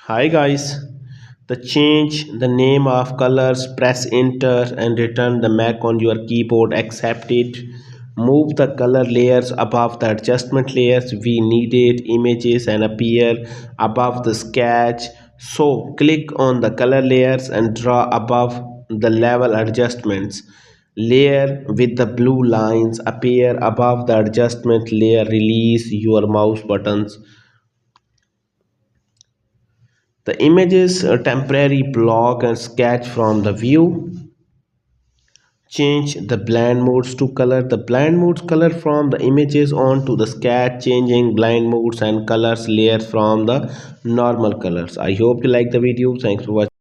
Hi guys, the change the name of colors, press enter and return the Mac on your keyboard, accept it. Move the color layers above the adjustment layers. We needed images and appear above the sketch. So click on the color layers and draw above the level adjustments. Layer with the blue lines appear above the adjustment layer. Release your mouse buttons. The images temporary block and sketch from the view. Change the blend modes to color. The blend modes color from the images onto the sketch, changing blend modes and colors layers from the normal colors. I hope you like the video. Thanks for watching.